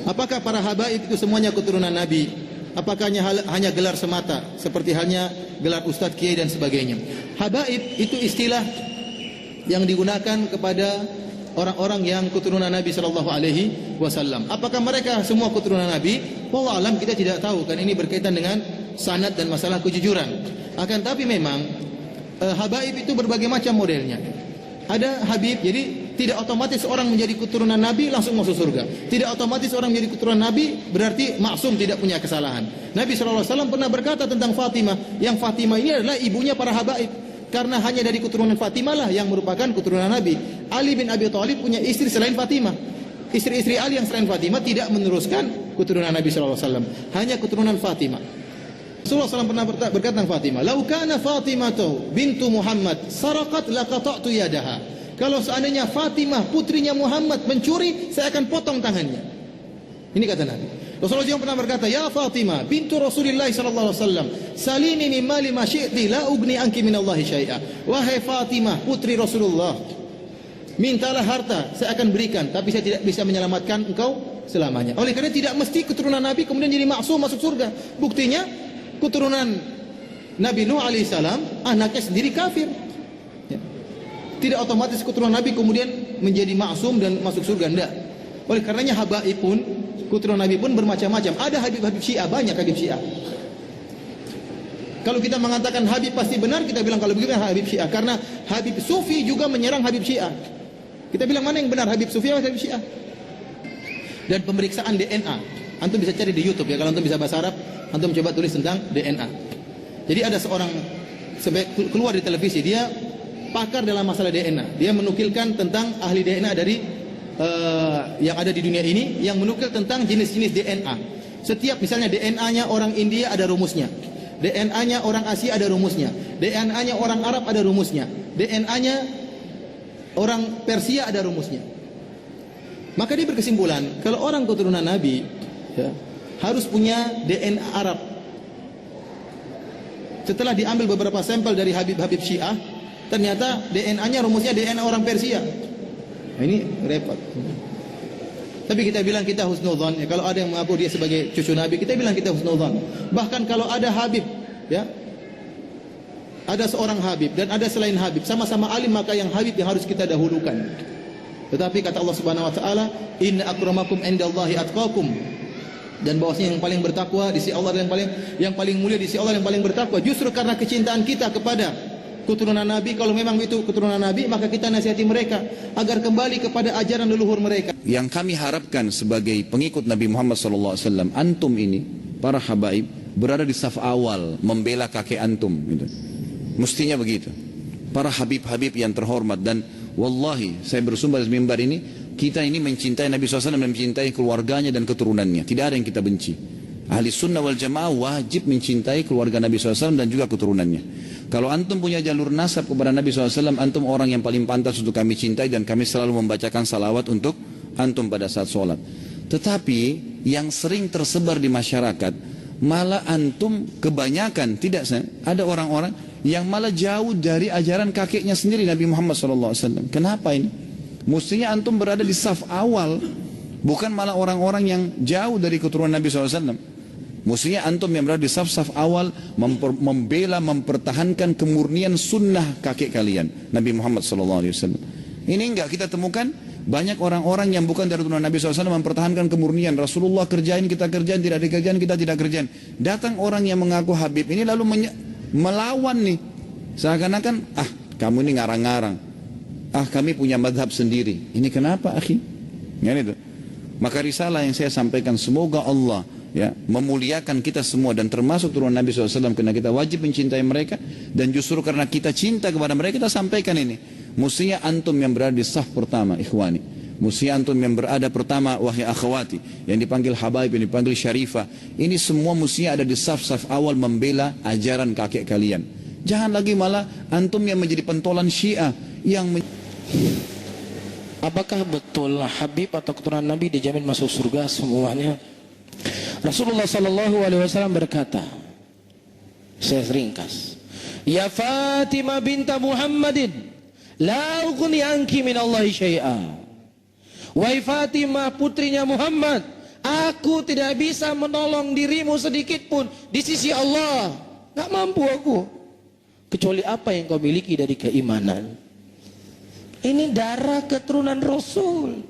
Apakah para habaib itu semuanya keturunan Nabi? Apakah hanya gelar semata seperti halnya gelar ustadz, kiai dan sebagainya? Habaib itu istilah yang digunakan kepada orang-orang yang keturunan Nabi sallallahu alaihi wasallam. Apakah mereka semua keturunan Nabi? Wallahu alam, kita tidak tahu, kan ini berkaitan dengan sanad dan masalah kejujuran. Akan tapi memang habaib itu berbagai macam modelnya. Ada habib, jadi tidak otomatis orang menjadi keturunan Nabi langsung masuk surga. Tidak otomatis orang menjadi keturunan Nabi berarti maksum, tidak punya kesalahan. Nabi SAW pernah berkata tentang Fatimah, yang Fatimah ini adalah ibunya para habaib, karena hanya dari keturunan Fatimah lah yang merupakan keturunan Nabi. Ali bin Abi Thalib punya istri selain Fatimah. Istri-istri Ali yang selain Fatimah tidak meneruskan keturunan Nabi SAW, hanya keturunan Fatimah. Rasulullah SAW pernah berkata tentang Fatimah, "Lau kana Fatimah bintu Muhammad saraqat laqata'tu yadaha." Kalau seandainya Fatimah putrinya Muhammad mencuri, saya akan potong tangannya. Ini kata Nabi. Rasulullah juga pernah berkata, "Ya Fatimah bintu Rasulillah sallallahu alaihi wasallam, salini min mali ma syi'ti la ugni anki min Allah syai'a." Wahai Fatimah putri Rasulullah, mintalah harta, saya akan berikan, tapi saya tidak bisa menyelamatkan engkau selamanya. Oleh karena tidak mesti keturunan Nabi kemudian jadi maksum masuk surga. Buktinya keturunan Nabi Nuh alaihissalam anaknya sendiri kafir. Ya. Tidak otomatis keturunan Nabi kemudian menjadi maksum dan masuk surga, enggak. Oleh karenanya habaib pun, keturunan Nabi pun bermacam-macam. Ada habib-habib Syiah, banyak habib Syiah. Kalau kita mengatakan habib pasti benar, kita bilang kalau begitu habib Syiah, karena habib Sufi juga menyerang habib Syiah. Kita bilang mana yang benar, habib Sufi atau habib Syiah? Dan pemeriksaan DNA, antum bisa cari di YouTube ya, kalau antum bisa bahasa Arab, antum coba tulis tentang DNA. Jadi ada seorang keluar di televisi, dia pakar dalam masalah DNA. Dia menukilkan tentang ahli DNA dari yang ada di dunia ini, yang menukil tentang jenis-jenis DNA. Setiap misalnya DNA-nya orang India ada rumusnya, DNA-nya orang Asia ada rumusnya, DNA-nya orang Arab ada rumusnya, DNA-nya orang Persia ada rumusnya. Maka dia berkesimpulan kalau orang keturunan Nabi ya, harus punya DNA Arab. Setelah diambil beberapa sampel dari habib-habib Syiah, ternyata DNA-nya rumusnya DNA orang Persia. Nah, ini repot. Tapi kita bilang kita husnudzon. Ya, kalau ada yang mengaku dia sebagai cucu Nabi, kita bilang kita husnudzon. Bahkan kalau ada habib, ya, ada seorang habib dan ada selain habib, sama-sama alim, maka yang habib yang harus kita dahulukan. Tetapi kata Allah Subhanahu Wa Taala, Inna akramakum indallahi atqakum. Dan bahwasanya yang paling bertakwa di sisi Allah dan yang paling mulia di sisi Allah yang paling bertakwa. Justru karena kecintaan kita kepada keturunan Nabi, kalau memang itu keturunan Nabi, maka kita nasihati mereka agar kembali kepada ajaran leluhur mereka. Yang kami harapkan sebagai pengikut Nabi Muhammad SAW, antum ini, para habaib, berada di saf awal membela kakek antum. Gitu. Mestinya begitu. Para habib-habib yang terhormat, dan wallahi saya bersumpah di mimbar ini, kita ini mencintai Nabi SAW dan mencintai keluarganya dan keturunannya. Tidak ada yang kita benci. Ahli sunnah wal jamaah wajib mencintai keluarga Nabi SAW dan juga keturunannya. Kalau antum punya jalur nasab kepada Nabi SAW, antum orang yang paling pantas untuk kami cintai, dan kami selalu membacakan salawat untuk antum pada saat sholat. Tetapi yang sering tersebar di masyarakat, malah antum kebanyakan, tidak, ada orang-orang yang malah jauh dari ajaran kakeknya sendiri Nabi Muhammad SAW. Kenapa ini? Mestinya antum berada di saf awal, bukan malah orang-orang yang jauh dari keturunan Nabi SAW. Mestinya antum yang berada di saf-saf awal membela, mempertahankan kemurnian sunnah kakek kalian, Nabi Muhammad SAW. Ini enggak kita temukan banyak orang-orang yang bukan dari keturunan Nabi SAW mempertahankan kemurnian. Rasulullah kerjain, kita kerjain, tidak dikerjain, kita tidak kerjain. Datang orang yang mengaku Habib ini lalu melawan nih. Seakan-akan, kamu ini ngarang-ngarang. Kami punya madhab sendiri. Ini kenapa, akhi? Ya, itu. Maka risalah yang saya sampaikan, semoga Allah memuliakan kita semua dan termasuk turunan Nabi SAW, karena kita wajib mencintai mereka, dan justru karena kita cinta kepada mereka kita sampaikan ini. Mestinya antum yang berada di saf pertama, ikhwani. Mestinya antum yang berada pertama, wahai akhwati, yang dipanggil habaib, yang dipanggil syarifah. Ini semua mestinya ada di saf-saf awal membela ajaran kakek kalian. Jangan lagi malah antum yang menjadi pentolan Syiah yang Apakah betul Habib atau keturunan Nabi dijamin masuk surga semuanya? Rasulullah sallallahu alaihi wasallam berkata, saya ringkas, ya Fatimah binta Muhammadin, la ughni anki min Allahi syai'a. Wahai Fatimah putrinya Muhammad, Aku tidak bisa menolong dirimu sedikit pun di sisi Allah. Gak mampu aku. Kecuali apa yang kau miliki dari keimanan. Ini darah keturunan Rasul.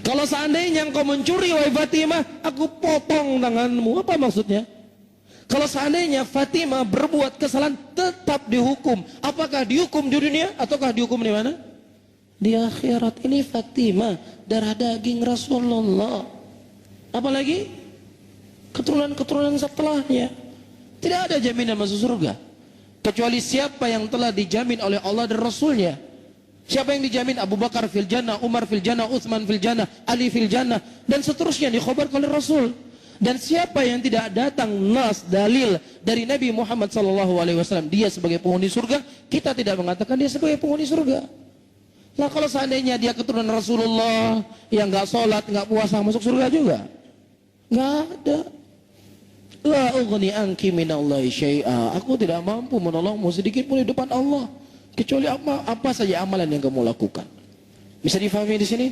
Kalau seandainya engkau mencuri wahai Fatimah, aku potong tanganmu. Apa maksudnya? Kalau seandainya Fatimah berbuat kesalahan, tetap dihukum. Apakah dihukum di dunia ataukah dihukum di mana? Di akhirat. Ini Fatimah, darah daging Rasulullah. Apalagi keturunan-keturunan setelahnya. Tidak ada jaminan masuk surga kecuali siapa yang telah dijamin oleh Allah dan Rasulnya. Siapa yang dijamin? Abu Bakar fil jannah, Umar fil jannah, Utsman fil jannah, Ali fil jannah, dan seterusnya dikhabarkan oleh Rasul. Dan siapa yang tidak datang nas dalil dari Nabi Muhammad SAW dia sebagai penghuni surga, kita tidak mengatakan dia sebagai penghuni surga. Nah kalau seandainya dia keturunan Rasulullah yang nggak sholat, nggak puasa, masuk surga juga? Nggak ada. La ughni anki minallahi syai'a. Aku tidak mampu menolongmu sedikit pun di depan Allah kecuali apa saja amalan yang kamu lakukan. Bisa difahami di sini?